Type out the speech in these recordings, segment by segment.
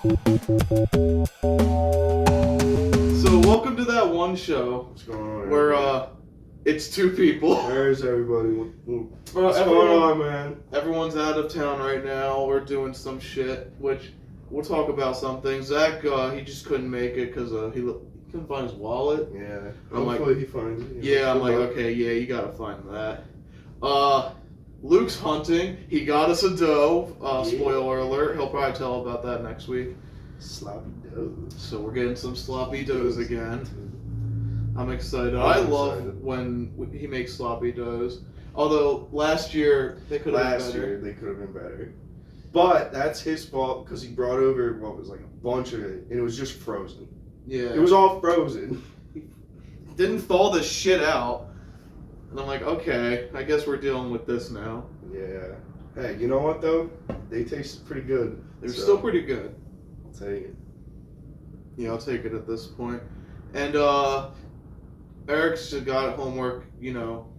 So welcome to That One Show. What's going on? Where it's two people. Where's everybody? What's going on, man? Everyone's out of town right now. We're doing some shit, which we'll talk about some things. Zach, he just couldn't make it because he couldn't find his wallet. Yeah. Hopefully he finds it. Yeah, I'm like, okay, yeah, you gotta find that. Luke's hunting. He got us a doe. Spoiler alert. He'll probably tell about that next week. Sloppy does. So we're getting some sloppy doughs again. I'm excited. I love when he makes sloppy doughs. Although last year they could have been better. Last year they could have been better. But that's his fault because he brought over what was like a bunch of it and it was just frozen. Yeah. It was all frozen. Didn't thaw this shit out. And I'm like, okay, I guess we're dealing with this now. Yeah. Hey, you know what though? They tasted pretty good. They're still pretty good. I'll take it. Yeah, I'll take it at this point. And Eric's just got homework,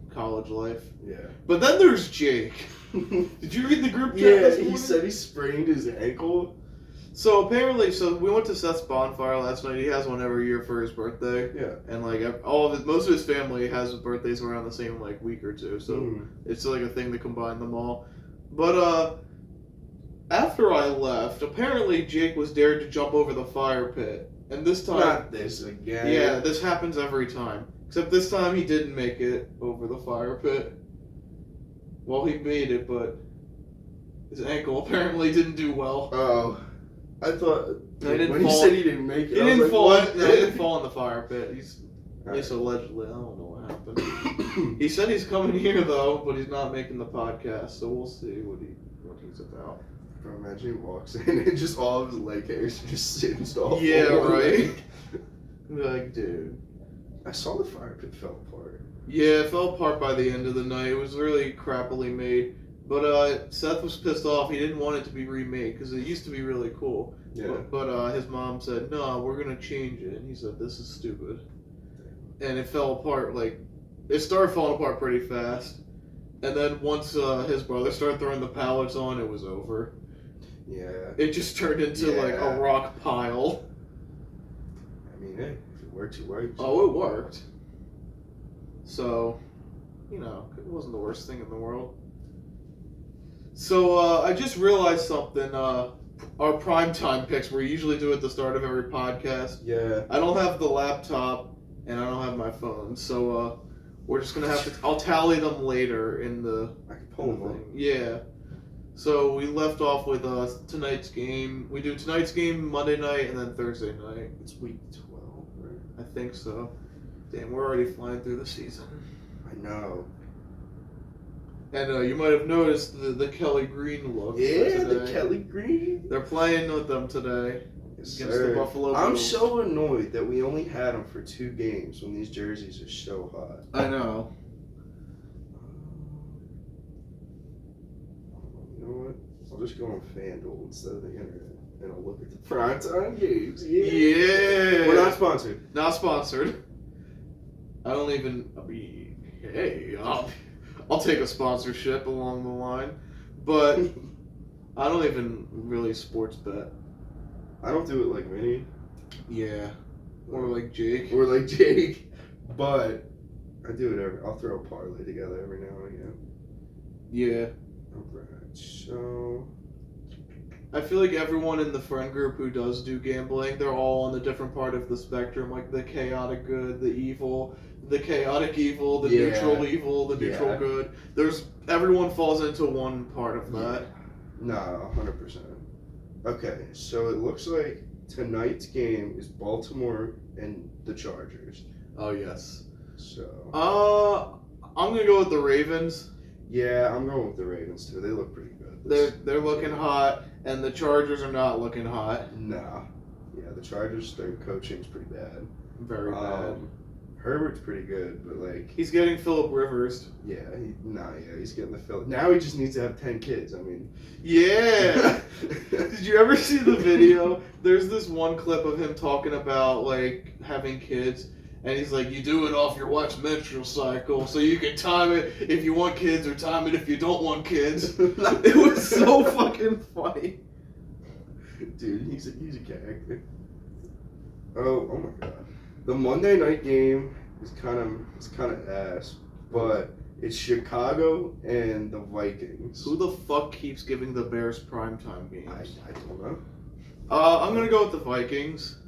college life. Yeah. But then there's Jake. Did you read the group chat Yeah, this morning? he said he sprained his ankle. So apparently, we went to Seth's bonfire last night. He has one every year for his birthday. Yeah. And most of his family has birthdays around the same week or two. So it's like a thing to combine them all. But after I left, apparently Jake was dared to jump over the fire pit. And this time... Not this again. Yeah, this happens every time. Except this time he didn't make it over the fire pit. Well, he made it, but his ankle apparently didn't do well. Oh. I thought... When he said he didn't make it, He didn't fall in the fire pit. At least allegedly. I don't know what happened. He said he's coming here, though, but he's not making the podcast, so we'll see what he's about. Bro, imagine he walks in and just all of his leg hairs are just singed off. Yeah, right? Like, dude. I saw the fire pit fell apart. Yeah, it fell apart by the end of the night. It was really crappily made. But Seth was pissed off. He didn't want it to be remade because it used to be really cool. Yeah. But his mom said, no, we're going to change it. And he said, this is stupid. And it fell apart. It started falling apart pretty fast. And then once his brother started throwing the pallets on, it was over. Yeah. It just turned into a rock pile. I mean, hey, if it works, it works. Oh, it worked. So, it wasn't the worst thing in the world. So, I just realized something. Our primetime picks we usually do at the start of every podcast. Yeah. I don't have the laptop, and I don't have my phone. So, we're just going to have to... I'll tally them later in the... I can pull them up. Yeah. So, we left off with tonight's game. We do tonight's game Monday night and then Thursday night. It's week 12, right? I think so. Damn, we're already flying through the season. I know. And you might have noticed the Kelly Green look. Yeah, the Kelly Green. They're playing with them today Yes, against sir. the Buffalo Bills. I'm so annoyed that we only had them for 2 games when these jerseys are so hot. I know. You know what? I'll just go on FanDuel instead of the internet, and I'll look at the primetime games. Yeah. We're not sponsored. Not sponsored. I don't even... hey, I'll take a sponsorship along the line. But I don't even really sports bet. I don't do it like Vinny. Yeah. Or like Jake. But I do it I'll throw a parlay together every now and again. Yeah. Alright, so... I feel like everyone in the friend group who does do gambling, they're all on the different part of the spectrum, like the chaotic good, the evil, the chaotic evil, the neutral evil, the neutral good. Everyone falls into one part of that. Nah, 100%. Okay, so it looks like tonight's game is Baltimore and the Chargers. Oh, yes. So... I'm going to go with the Ravens. Yeah, I'm going with the Ravens, too. They look pretty good. They're looking hot, and the Chargers are not looking hot. Nah. Yeah, the Chargers, their coaching's pretty bad. Very bad. Herbert's pretty good, but he's getting Phillip Rivers. Yeah, he's getting the Phillip. Now he just needs to have 10 kids, I mean. Yeah! Did you ever see the video? There's this one clip of him talking about, having kids. And he's like, you do it off your wife's menstrual cycle, so you can time it if you want kids or time it if you don't want kids. It was so fucking funny. Dude, he's a character. Oh my god. The Monday night game is kind of ass, but it's Chicago and the Vikings. Who the fuck keeps giving the Bears primetime games? I don't know. I'm gonna go with the Vikings.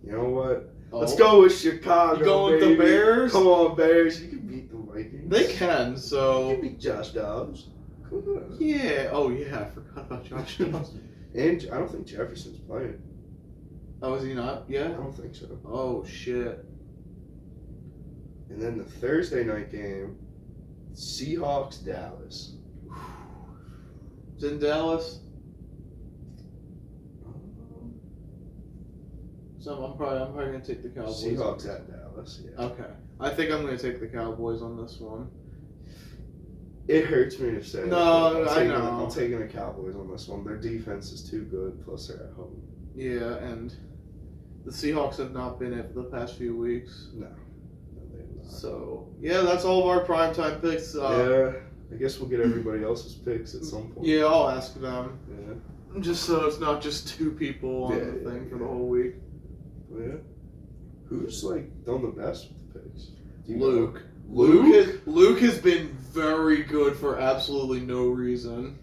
You know what? Oh. Let's go with Chicago. You going with baby. the Bears? Come on, Bears. You can beat the Vikings. They can, so. You can beat Josh Dobbs. Come on. Yeah. Oh, yeah. I forgot about Josh Dobbs. And I don't think Jefferson's playing. Oh, is he not? Yeah. I don't think so. Oh shit. And then the Thursday night game, Seahawks Dallas. It's in Dallas. So I'm probably gonna take the Cowboys. Seahawks at Dallas. Yeah. Okay. I think I'm gonna take the Cowboys on this one. It hurts me to say. No, I know. I'm taking the Cowboys on this one. Their defense is too good. Plus, they're at home. Yeah, and the Seahawks have not been it for the past few weeks. No, they have not. So yeah, that's all of our primetime picks. Yeah, I guess we'll get everybody else's picks at some point. Yeah, I'll ask them. Yeah. Just so it's not just two people on the thing for the whole week. Yeah. Who's like done the best with the picks? Luke. Luke? Luke has been very good for absolutely no reason.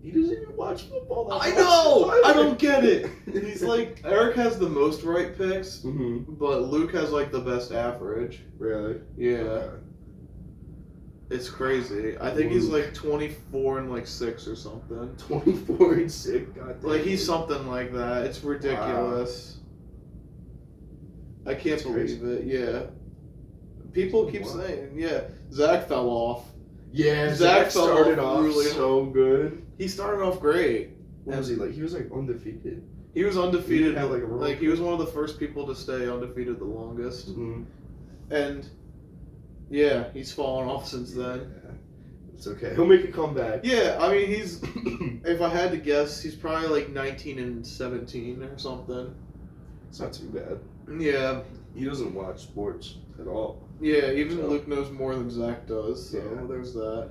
He doesn't even watch football. I know! I don't get it. He's like, Eric has the most right picks, but Luke has like the best average. Really? Yeah. Okay. It's crazy. I think he's like 24 and like 6 or something. 24 and 6. God damn. Like he's something like that. It's ridiculous. I can't believe it. Yeah. People keep saying, yeah, Zach fell off. Yeah, Zach started off off really so good. He started off great. What was he like? He was like undefeated. He was undefeated. He had, like he was one of the first people to stay undefeated the longest. Mm-hmm. And yeah, he's fallen off since then. Yeah. It's okay. He'll make a comeback. Yeah, I mean he's. If I had to guess, he's probably like 19 and 17 or something. It's not too bad. Yeah. He doesn't watch sports at all. Yeah, even Luke knows more than Zach does, so there's that.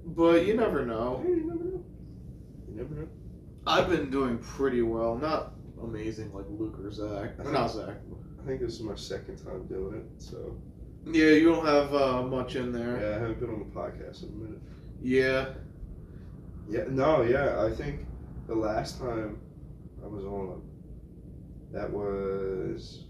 But you never know. Yeah, you never know. You never know. I've been doing pretty well. Not amazing like Luke or Zach. Not Zach. I think this is my second time doing it, so. Yeah, you don't have much in there. Yeah, I haven't been on the podcast in a minute. Yeah. Yeah, no, yeah, I think the last time I was on, that was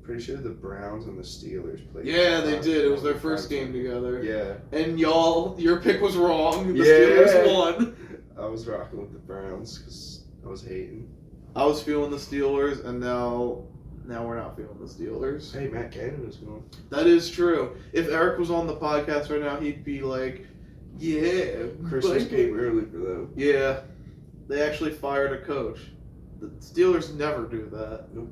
pretty sure the Browns and the Steelers played. Yeah, they did. It was their first game together. Yeah. And your pick was wrong. The Steelers won. I was rocking with the Browns because I was hating. I was feeling the Steelers, and now we're not feeling the Steelers. Hey, Matt Canada's going. That is true. If Eric was on the podcast right now, he'd be like, yeah. Christmas game early for them. Yeah. They actually fired a coach. The Steelers never do that. Nope.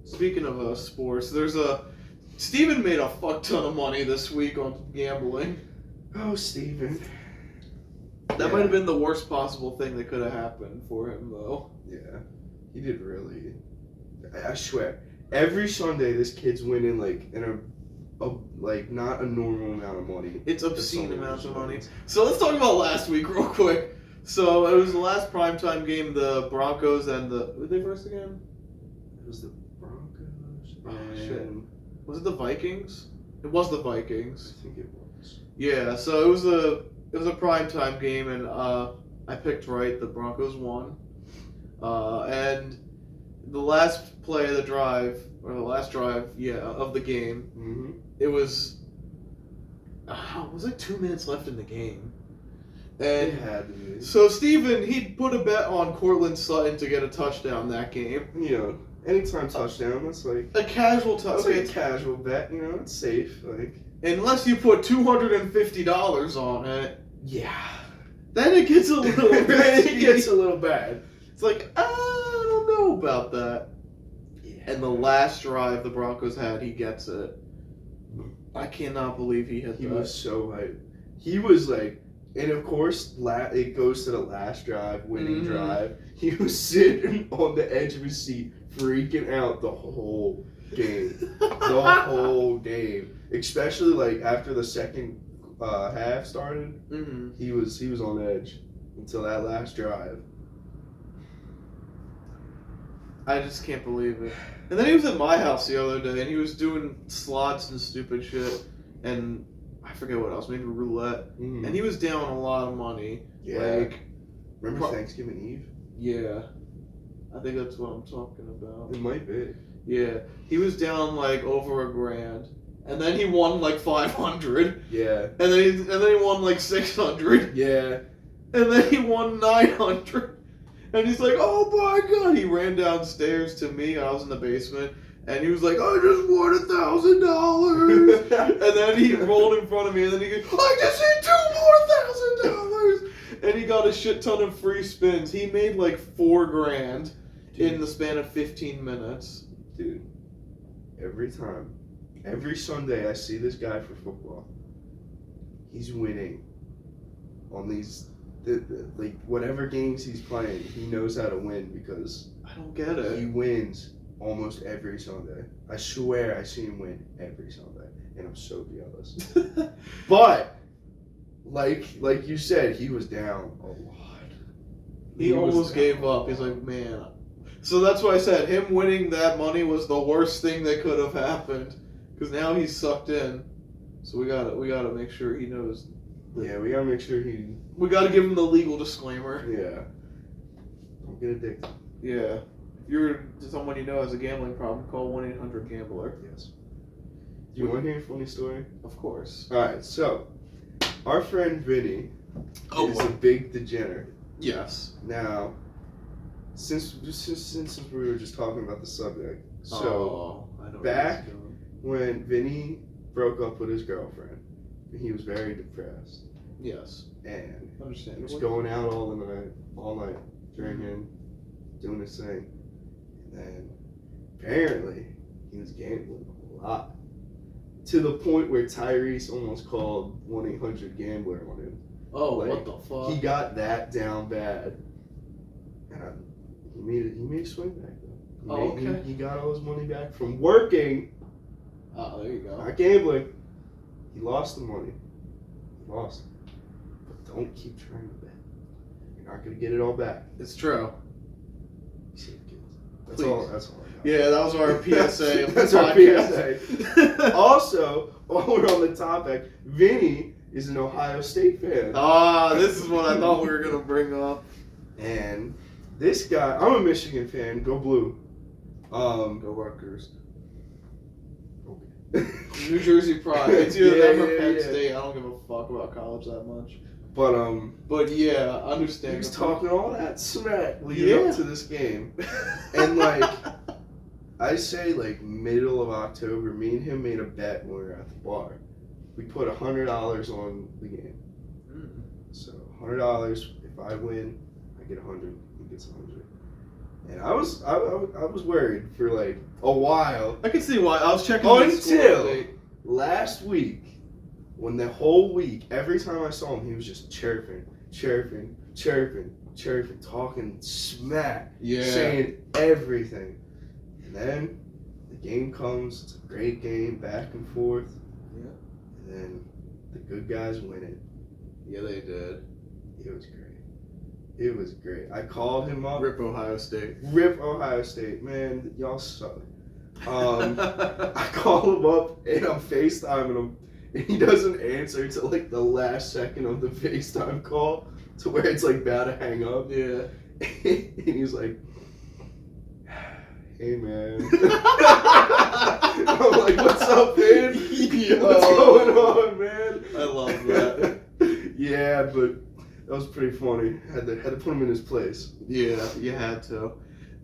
Speaking of sports, Steven made a fuck ton of money this week on gambling. Oh, Steven. That might have been the worst possible thing that could have happened for him, though. Yeah. He did really. I swear. Every Sunday, this kid's winning, like, in a like, not a normal amount of money. It's obscene amounts of money. So let's talk about last week real quick. So it was the last primetime game, the Broncos and the... Who did they first again? It was the Broncos. Oh, shit. Was it the Vikings? It was the Vikings. I think it was. Yeah, so it was a primetime game, and I picked right. The Broncos won. And the last play of the drive, or the last drive, of the game, it was like 2 minutes left in the game. And it had to be. So Steven, he put a bet on Cortland Sutton to get a touchdown that game. You know, anytime touchdown, that's like a casual touchdown. Like a casual bet, you know, it's safe. Like unless you put $250 on it. Yeah. Then it gets a little it gets a little bad. It's like, I don't know about that. Yeah. And the last drive the Broncos had, he gets it. I cannot believe he hit that. He was so hyped. He was like, and of course, it goes to the last drive, winning drive. He was sitting on the edge of his seat, freaking out the whole game. The whole game. Especially like after the second half started, he was on edge until that last drive. I just can't believe it. And then he was at my house the other day, and he was doing slots and stupid shit, and I forget what else, maybe roulette. And he was down a lot of money. Yeah. Like, remember Thanksgiving Eve? Yeah. I think that's what I'm talking about. It might be. Yeah. He was down like over $1,000. And then he won like 500. Yeah. And then he won like 600. Yeah. And then he won 900. And he's like, oh my god. He ran downstairs to me. I was in the basement. And he was like, I just won $1,000. And then he rolled in front of me. And then he goes, I just hit $2 more $1,000. And he got a shit ton of free spins. He made like $4,000 in the span of 15 minutes. Dude, every Sunday I see this guy for football. He's winning on these, like, whatever games he's playing. He knows how to win because I don't get it. He wins almost every Sunday. I swear I see him win every Sunday, and I'm so jealous. But like you said, he was down a lot. He almost gave up. He's like, man. So that's why I said him winning that money was the worst thing that could have happened, because now he's sucked in. So we gotta make sure he knows. Yeah, we gotta make sure he. We gotta give him the legal disclaimer. Yeah. Don't get addicted. Yeah. If you're someone you know has a gambling problem, call 1-800-GAMBLER. Yes. Do you want to hear a funny story? Of course. All right. So, our friend Vinny is a big degenerate. Yes. Now, since we were just talking about the subject, so back when Vinny broke up with his girlfriend, he was very depressed. Yes. And Understandable. he was going out all night, drinking, doing his thing. And then apparently he was gambling a lot. To the point where Tyrese almost called 1-800-GAMBLER on him. Oh, like, what the fuck? He got that down bad. And he made a swing back though. Okay. He got all his money back from working. Oh, there you go. Not gambling. He lost the money. He lost. But don't keep trying to bet. You're not gonna get it all back. It's true. That's all. I got. Yeah, that was our PSA. That's our PSA. Also, while we're on the topic, Vinny is an Ohio State fan. Ah, this is what I thought we were gonna bring up. And this guy, I'm a Michigan fan. Go Blue. Go Rutgers. Okay. New Jersey pride. It's either them or Penn State. I don't give a fuck about college that much. But yeah, I understand. He was talking all that smack leading up to this game, and like. I say like middle of October, me and him made a bet when we were at the bar. We put $100 on the game. So $100, if I win, I get 100, he gets 100. And I was worried for like a while. I can see why. I was checking until last week, when the whole week, every time I saw him, he was just chirping, talking smack, saying everything. And then the game comes, it's a great game, back and forth. Yeah. And then the good guys win it. Yeah, they did. It was great. It was great. I called him up. Rip Ohio State. Rip Ohio State. Man, y'all suck. I call him up and I'm FaceTiming him. And he doesn't answer till like the last second of the FaceTime call to where it's like about to hang up. Yeah. And he's like, hey man. I'm like, what's up, man? What's going on, man? I love that. Yeah, but that was pretty funny. Had to put him in his place. Yeah, you had to.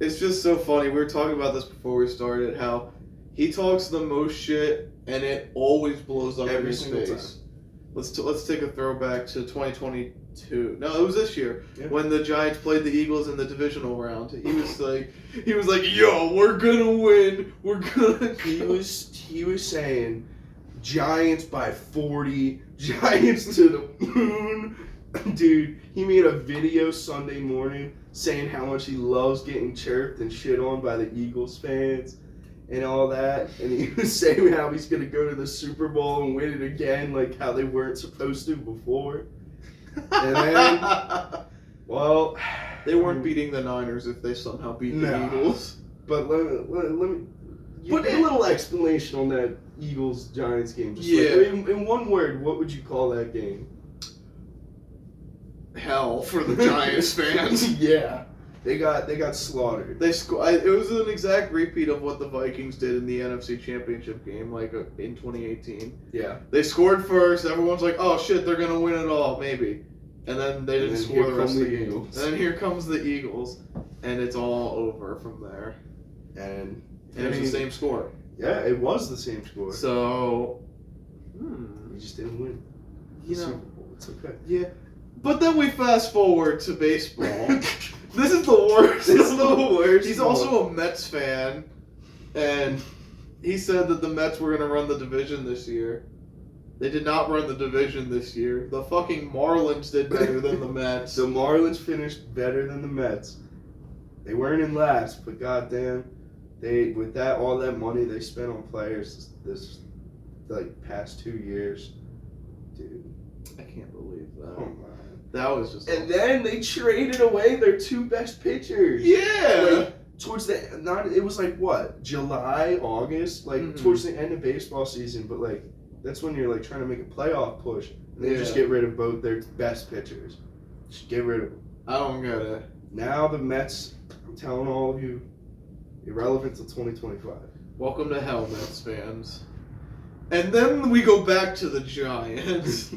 It's just so funny. We were talking about this before we started, how he talks the most shit and it always blows up in his face. Let's take a throwback to 2022. No, it was this year when the Giants played the Eagles in the divisional round. He was like, "Yo, we're gonna win. We're gonna." He was saying, Giants by 40, Giants to the moon. Dude, he made a video Sunday morning saying how much he loves getting chirped and shit on by the Eagles fans. and all that, and he was saying how he's gonna go to the Super Bowl and win it again, like how they weren't supposed to before. And then, well, they weren't beating the Niners if they somehow beat the Eagles. But let me put a little explanation on that Eagles-Giants game. Just in one word, what would you call that game? Hell for the Giants fans. Yeah. They got slaughtered. It was an exact repeat of what the Vikings did in the NFC Championship game, like in 2018. Yeah. They scored first. Everyone's like, "Oh shit, they're gonna win it all, maybe," and then they didn't score the rest of the game. And then here comes the Eagles, and it's all over from there. And it was the same score. Yeah, it was the same score. So, you just didn't win. You know, it's okay. Yeah, but then we fast forward to baseball. This is the worst. This is the worst. He's also a Mets fan, and he said that the Mets were going to run the division this year. They did not run the division this year. The fucking Marlins did better than the Mets. The Marlins finished better than the Mets. They weren't in last, but goddamn, with all that money they spent on players this like past 2 years, dude. I can't believe that. Oh my. That was just. And then they traded away their 2 best pitchers. Yeah. Like, towards it was like what, July, August, like towards the end of baseball season. But like that's when you're like trying to make a playoff push, and they just get rid of both their best pitchers. Just get rid of them. I don't get it. Now the Mets, I'm telling all of you, irrelevant till 2025. Welcome to hell, Mets fans. And then we go back to the Giants.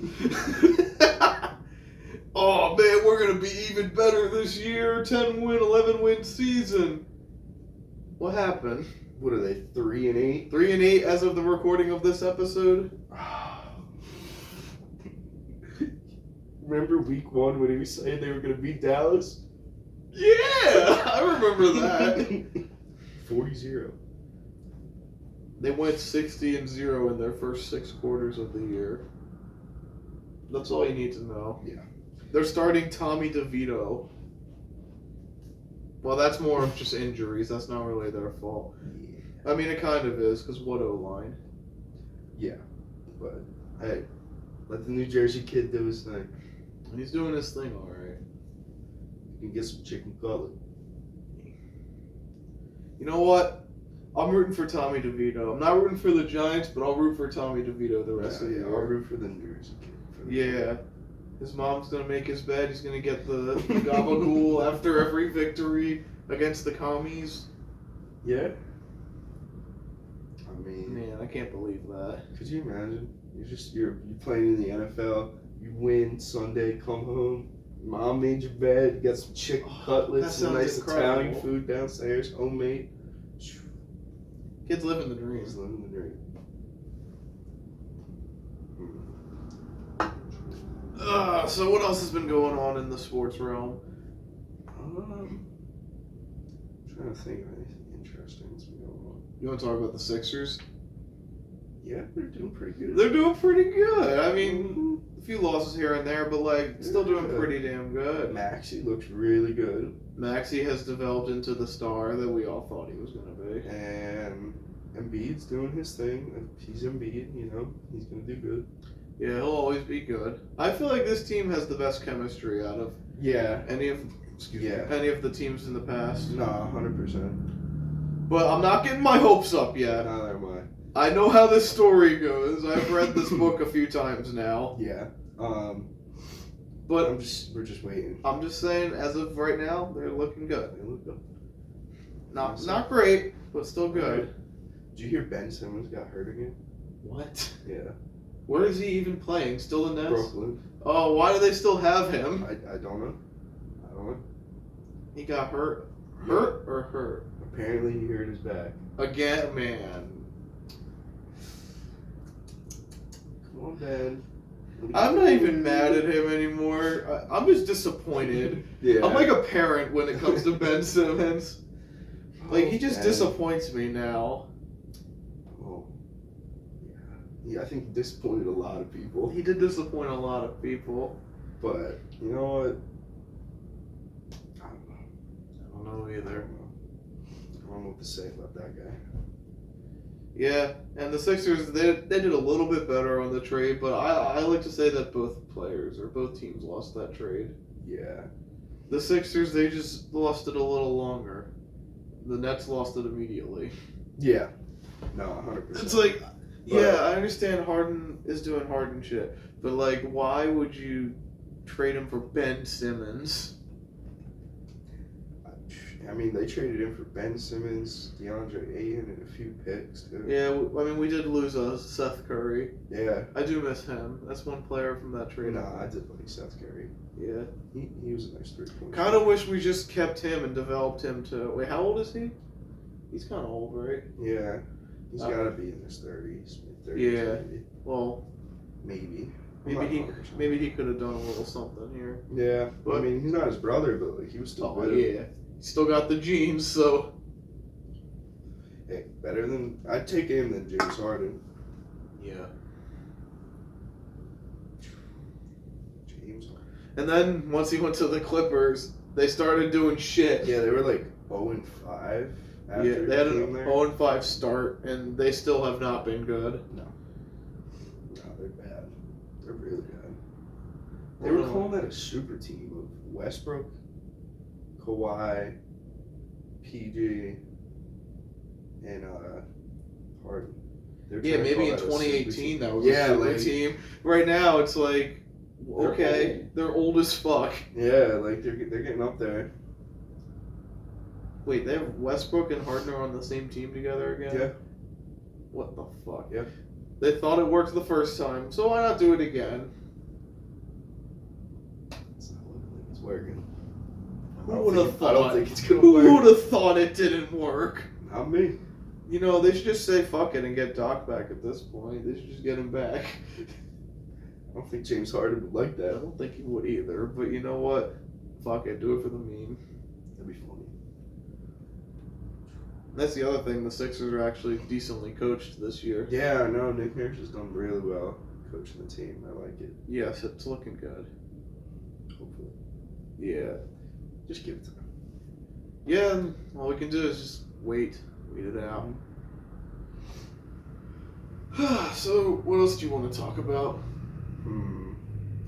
Oh man, we're gonna be even better this year. 10-win, 11-win season. What happened? What are they? 3-8? 3-8 as of the recording of this episode. Remember week 1 when he was saying they were gonna beat Dallas? Yeah, I remember that. 40-0. They went 60-0 in their first 6 quarters of the year. That's all you need to know. Yeah. They're starting Tommy DeVito. Well, that's more of just injuries. That's not really their fault. Yeah. I mean, it kind of is, because what O-line? Yeah. But, hey, let the New Jersey kid do his thing. And he's doing his thing all right. You can get some chicken cutlet. You know what? I'm rooting for Tommy DeVito. I'm not rooting for the Giants, but I'll root for Tommy DeVito the rest of the year. I'll root for the New Jersey kid. Yeah. His mom's going to make his bed. He's going to get the gabagool after every victory against the commies. Yeah. I mean... Man, I can't believe that. Could you imagine? You're playing in the NFL, you win Sunday, come home, mom made your bed, you got some chicken cutlets, some nice incredible. Italian food downstairs, homemade. Kids living the dream. Kids living the dream. So what else has been going on in the sports realm? I'm trying to think of anything interesting that's been going on. You want to talk about the Sixers? Yeah, they're doing pretty good. They're doing pretty good. I mean, a few losses here and there, but like still doing pretty damn good. Maxey looks really good. Maxey has developed into the star that we all thought he was going to be. And Embiid's doing his thing. He's Embiid, you know. He's going to do good. Yeah, he'll always be good. I feel like this team has the best chemistry out of any of the teams in the past. No, 100%. But I'm not getting my hopes up yet. Neither am I. I know how this story goes. I've read this book a few times now. Yeah. But we're just waiting. I'm just saying, as of right now, they're looking good. They look good. Not great, but still good. Did you hear Ben Simmons got hurt again? What? Yeah. Where is he even playing? Still in Nets? Brooklyn. Oh, why do they still have him? I don't know. He got hurt. Hurt or hurt? Apparently he hurt his back. Again, man. Come on, Ben. I'm not even mad at him anymore. I'm just disappointed. Yeah. I'm like a parent when it comes to Ben Simmons. Like, he just disappoints me now. Oh. Yeah, I think he disappointed a lot of people. He did disappoint a lot of people. But, you know what? I don't know. I don't know either. I don't know what to say about that guy. Yeah, and the Sixers, they did a little bit better on the trade, but I like to say that both teams lost that trade. Yeah. The Sixers, they just lost it a little longer. The Nets lost it immediately. Yeah. No, 100%. It's like, yeah, I understand Harden is doing Harden shit, but like, why would you trade him for Ben Simmons? I mean, they traded him for Ben Simmons, DeAndre Ayton, and a few picks, too. Yeah, I mean, we did lose Seth Curry. Yeah. I do miss him. That's one player from that trade. Nah, I did like Seth Curry. Yeah. He was a nice 3-point. Kind of wish we just kept him and developed him to... Wait, how old is he? He's kind of old, right? Yeah. He's got to be in his 30s. Mid-30s, Yeah. maybe. Well... Maybe. Maybe he could have done a little something here. Yeah. But, I mean, he's not his brother, but like, he was still good. Yeah. He still got the genes, so... Hey, better than... I'd take him than James Harden. Yeah. James Harden. And then, once he went to the Clippers, they started doing shit. Yeah, they were like 0-5 after Yeah, they had he an came there. 0-5 start, and they still have not been good. No, they're bad. They're really bad. They were calling that a super team of Westbrook, Kawhi, PG, and Harden. Yeah, maybe in 2018 that was Yeah, a super like- team. Right now, it's like, They're okay, old. they're old as fuck. Yeah, like they're getting up there. Wait, they have Westbrook and Harden are on the same team together again? Yeah. What the fuck? Yeah. They thought it worked the first time, so why not do it again? It's not looking like it's working. Who would have I thought? don't think it's gonna Who work. would have thought it didn't work? Not me. You know, they should just say fuck it and get Doc back at this point. They should just get him back. I don't think James Harden would like I that. don't think he would either, but you know what? Fuck it, do it for the meme. That'd be funny. That's the other thing, the Sixers are actually decently coached this year. Yeah, I know. Nick Nurse has done really well coaching the team. I like it. Yes, it's looking good. Hopefully. Yeah. Just give it to them. Yeah, and all we can do is just wait it out. So, what else do you want to talk about?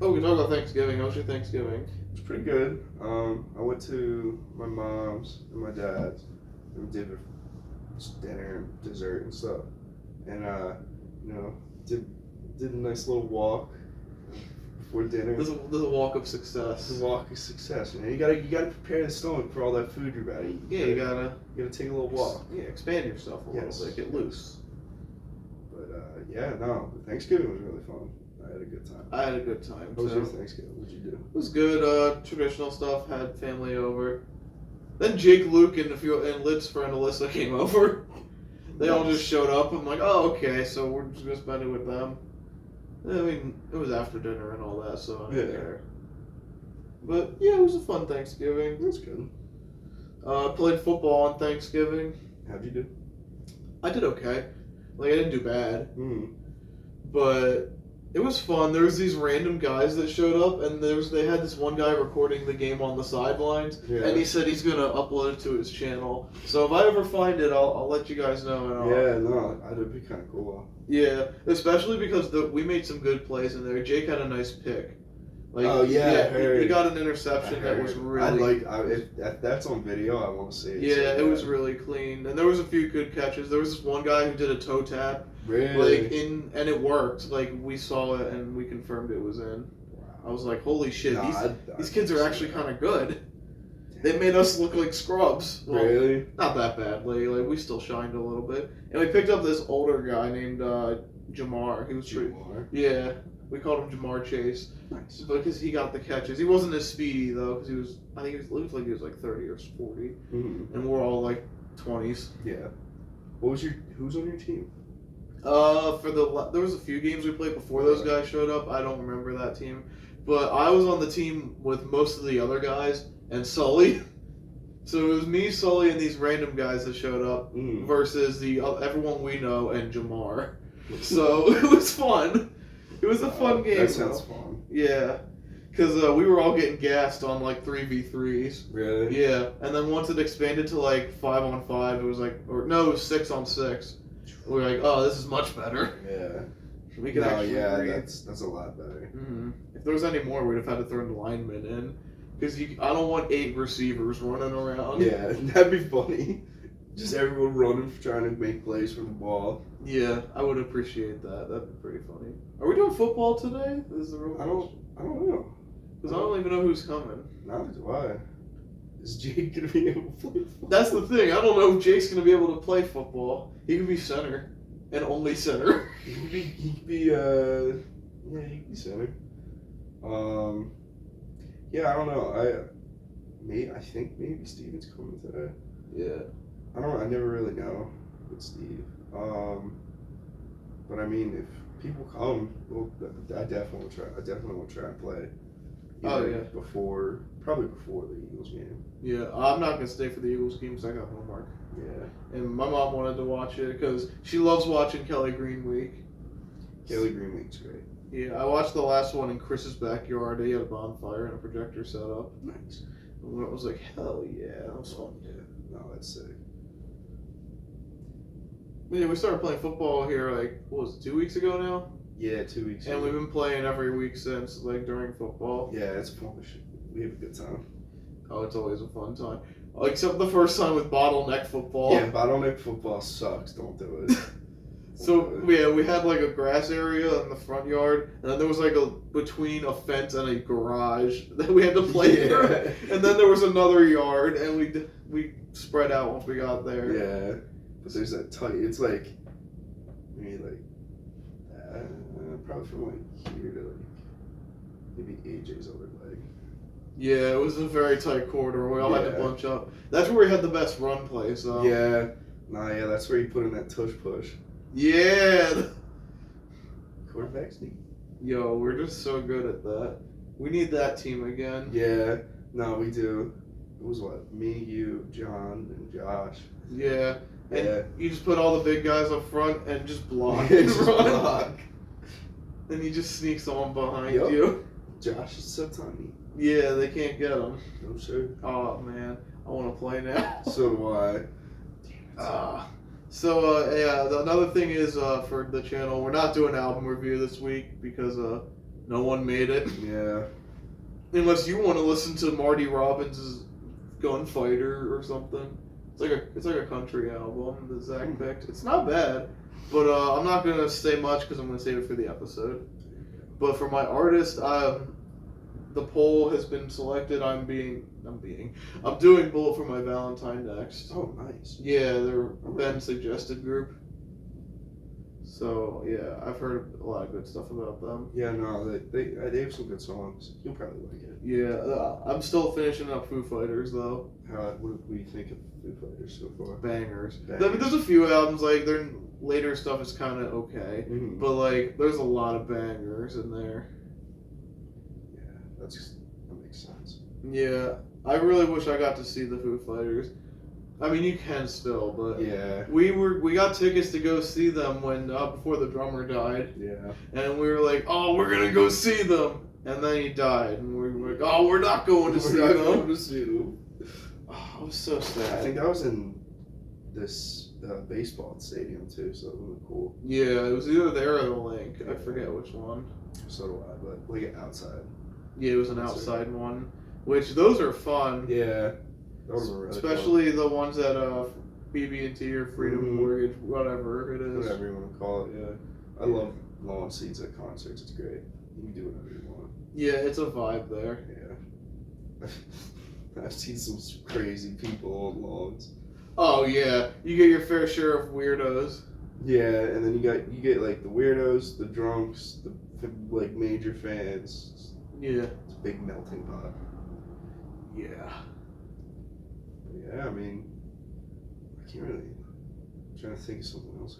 Oh, we can talk about Thanksgiving. How was your Thanksgiving? It's pretty good. I went to my mom's and my dad's, and we did dinner and dessert and stuff. And did a nice little walk before dinner. This is a walk of success. The walk of success. You gotta prepare the stomach for all that food you're about to eat. Yeah, you gotta take a little walk. Yeah, expand yourself a little bit, get loose. But Thanksgiving was really fun. I had a good time. I had a good time. How was too. your Thanksgiving? What'd you do? It was good. Traditional stuff. Had family over. Then Jake, Luke, and Lid's friend Alyssa came over. They all just showed up. I'm like, oh, okay, so we're just gonna spend it with them. I mean, it was after dinner and all that, so I'm there. But yeah, it was a fun Thanksgiving. That's good. Played football on Thanksgiving. How'd you do? I did okay. Like, I didn't do bad. Mm. But it was fun. There was these random guys that showed up, and they had this one guy recording the game on the sidelines, and he said he's gonna upload it to his channel. So if I ever find it, I'll let you guys know. That'd be kind of cool. Yeah, especially because we made some good plays in there. Jake had a nice pick. Like, I heard. He got an interception that was really. If that's on video, I want to see it. Yeah, it was really clean, and there was a few good catches. There was this one guy who did a toe tap. Really? And it worked. Like, we saw it and we confirmed it was in. Wow. I was like, holy shit, these kids are actually kind of good. They made us look like scrubs. Well, really? Not that badly. Like, we still shined a little bit. And we picked up this older guy named Jamar. He was Jamar? Yeah. We called him Jamar Chase. Nice. Because he got the catches. He wasn't as speedy, though, because it looked like he was like 30 or 40. Mm-hmm. And we're all like 20s. Yeah. Who's on your team? There was a few games we played before those guys showed up. I don't remember that team, but I was on the team with most of the other guys and Sully. So it was me, Sully, and these random guys that showed up versus everyone we know and Jamar. So it was fun. It was a fun game. That sounds fun. Yeah, because we were all getting gassed on like 3v3s. Really? Yeah, and then once it expanded to like 5-on-5, it was like, it was 6-on-6. we're like, oh, this is much better. Yeah. We can actually read. That's a lot better. Mm-hmm. If there was any more, we'd have had to throw the linemen in. Because I don't want 8 receivers running around. Yeah, that'd be funny. Just everyone running, trying to make plays for the ball. Yeah, I would appreciate that. That'd be pretty funny. Are we doing football today? This is the real question. I don't know. Because I don't even know who's coming. Neither do I. Is Jake gonna be able to play football? That's the thing. I don't know if Jake's gonna be able to play football. He could be center. And only center. He could be center. Yeah, I don't know. I think maybe Steven's coming today. Yeah. I never really know with Steve. But I mean, if people come, well, I definitely will try. I definitely will try and play. Oh yeah. Probably before the Eagles game. Yeah, I'm not gonna stay for the Eagles game because I got homework. Yeah. And my mom wanted to watch it because she loves watching Kelly Green Week. Kelly Green Week's great. Yeah, I watched the last one in Chris's backyard. They had a bonfire and a projector set up. Nice. And I was like, hell yeah, that was fun. Yeah. No, that's sick. Yeah, we started playing football here like, what was it, 2 weeks ago now? Yeah, 2 weeks And ago. we've been playing every week since, like during football. Yeah, it's fun. We have a good time. Oh, it's always a fun time. Except the first time with bottleneck football. Yeah, bottleneck football sucks. Don't do it. So yeah, we had like a grass area in the front yard, and then there was like between a fence and a garage that we had to play through, and then there was another yard, and we spread out once we got there. Yeah, but there's that tight. It's like maybe like probably from like here to like maybe AJ's other leg. Yeah, it was a very tight corridor. We all had to Yeah. bunch up. That's where we had the best run play. So Yeah, that's where you put in that tush push. yeah. Quarterbacks need. Yo, we're just so good at that. We need that team again. Yeah, no, we do. It was what? Me, you, John, and Josh. Yeah. And Yeah. you just put all the big guys up front and just block. Just and run. block. And he just sneaks on behind Yup. you. Josh is so tiny. Yeah, they can't get him. No sir. Oh man, I want to play now. So do I. Another thing is for the channel, we're not doing album review this week because no one made it. Yeah. Unless you want to listen to Marty Robbins' Gunfighter or something. It's like a country album that Zach picked. It's not bad, but I'm not gonna say much because I'm gonna save it for the episode. But for my artist, the poll has been selected. I'm doing Bullet for My Valentine next. Oh, nice. Yeah, they're Ben suggested group. So yeah, I've heard a lot of good stuff about them. Yeah, no, they have some good songs. You'll probably like it. Yeah, I'm still finishing up Foo Fighters though. What do you think of Foo Fighters so far? Bangers. Bangers. I mean, there's a few albums like their later stuff is kind of okay, Mm-hmm. but like there's a lot of bangers in there. Yeah, that makes sense. Yeah, I really wish I got to see the Foo Fighters. I mean, you can still, but Yeah. we got tickets to go see them when before the drummer died, Yeah. and we were like, oh, we're gonna go see them, and then he died, and we were like, oh, we're not going to see We're not them. going to see them. Oh, I was so sad. I think that was in this baseball stadium too, so it was really cool. Yeah, it was either there or the Link. I forget which one. So do I, but like outside. Yeah, it was an outside one, which those are fun. Yeah. Those were really Especially the ones at BB&T or Freedom Mhm. Mortgage, whatever it fun. is. Whatever you want to call it, yeah. I love lawn seats at concerts. It's great. You can do whatever you want. Yeah, it's a vibe there. Yeah. I've seen some crazy people on lawns. Oh yeah, you get your fair share of weirdos. Yeah, and then you get like the weirdos, the drunks, the like major fans. Yeah. It's a big melting pot. Yeah. But yeah, I mean, I can't really. I'm trying to think of something else.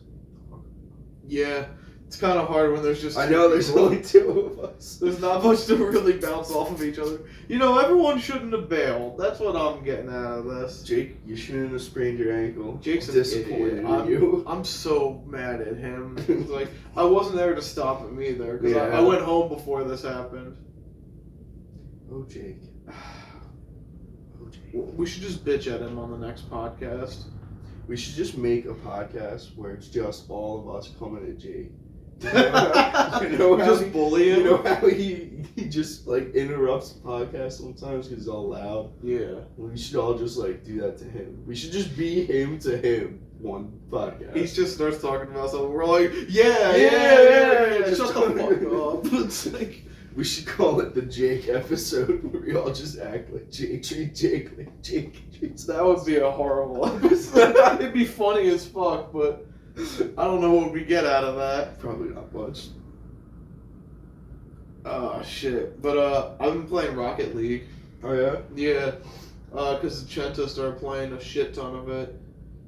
Yeah. It's kind of hard when there's just I two know there's people. only two of us. There's not much to really bounce off of each other. You know, everyone shouldn't have bailed. That's what I'm getting out of this. Jake, you shouldn't have sprained your ankle. Jake's an disappointed idiot. in you. I'm so mad at him. It's like, I wasn't there to stop him either, because Yeah. I went home before this happened. Oh, Jake. Oh, Jake. We should just bitch at him on the next podcast. We should just make a podcast where it's just all of us coming at Jake. Just bully him. You know how he just like interrupts the podcast sometimes because he's all loud. Yeah. We should all just like do that to him. We should just be him to him one podcast. He just starts talking about something. We're like, yeah. Shut the fuck up. It's like, we should call it the Jake episode where we all just act like Jake, treat Jake like Jake. That would be a horrible episode. It'd be funny as fuck, but I don't know what we get out of that. Probably not much. Oh shit! But I've been playing Rocket League. Oh yeah. Yeah. Because Chenta started playing a shit ton of it,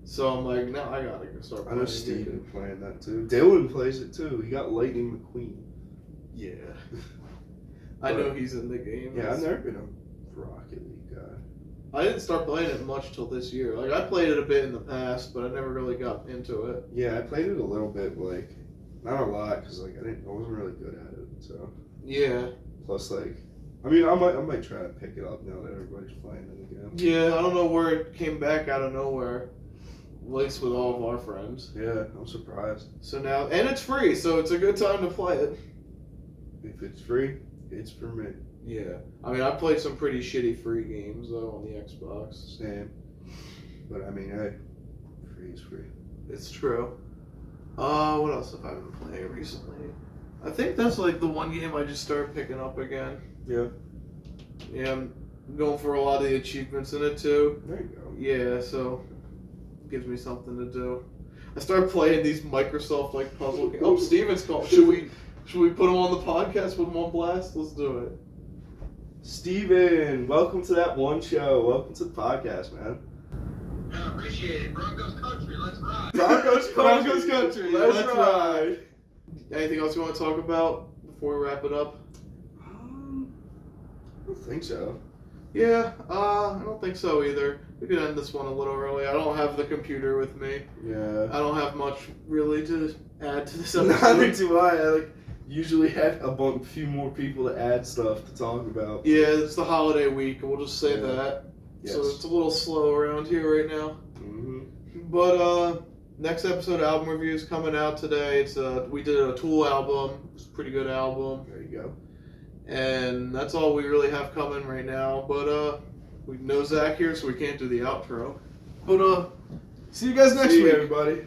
so I'm like, now I gotta go start. I know Steven playing that too. Dylan plays it too. He got Lightning McQueen. Yeah. I know he's in the game. Yeah, I've never been a Rocket League guy. I didn't start playing it much till this year. Like, I played it a bit in the past, but I never really got into it. Yeah, I played it a little bit, but like, not a lot, because like, I wasn't really good at it, so. Yeah. Plus, like, I mean, I might try to pick it up now that everybody's playing it again. Yeah, I don't know where it came back out of nowhere. At least with all of our friends. Yeah, I'm surprised. So now, and it's free, so it's a good time to play it. If it's free, it's for me. Yeah. I mean, I played some pretty shitty free games, though, on the Xbox. Same. But, I mean, hey, free is free. It's true. What else have I been playing recently? I think that's, like, the one game I just started picking up again. Yeah. Yeah, I'm going for a lot of the achievements in it, too. There you go. Yeah, so gives me something to do. I started playing these Microsoft, like, puzzle games. Oh, Steven's called. Should we put him on the podcast, put him on blast? Let's do it. Steven, welcome to ThatOneShow. Welcome to the podcast, man. Yeah, appreciate it. Broncos country, let's ride. Broncos country, let's ride. Anything else you want to talk about before we wrap it up? I don't think so. Yeah, I don't think so either. We could end this one a little early. I don't have the computer with me. Yeah. I don't have much really to add to this episode. Neither do I. I usually have a few more people to add stuff to talk about. Yeah, it's the holiday week. We'll just say that. Yes. So it's a little slow around here right now. Mm-hmm. But next episode album review is coming out today. It's we did a Tool album. It's a pretty good album. There you go. And that's all we really have coming right now. But we know Zach here, so we can't do the outro. But see you guys next week, everybody.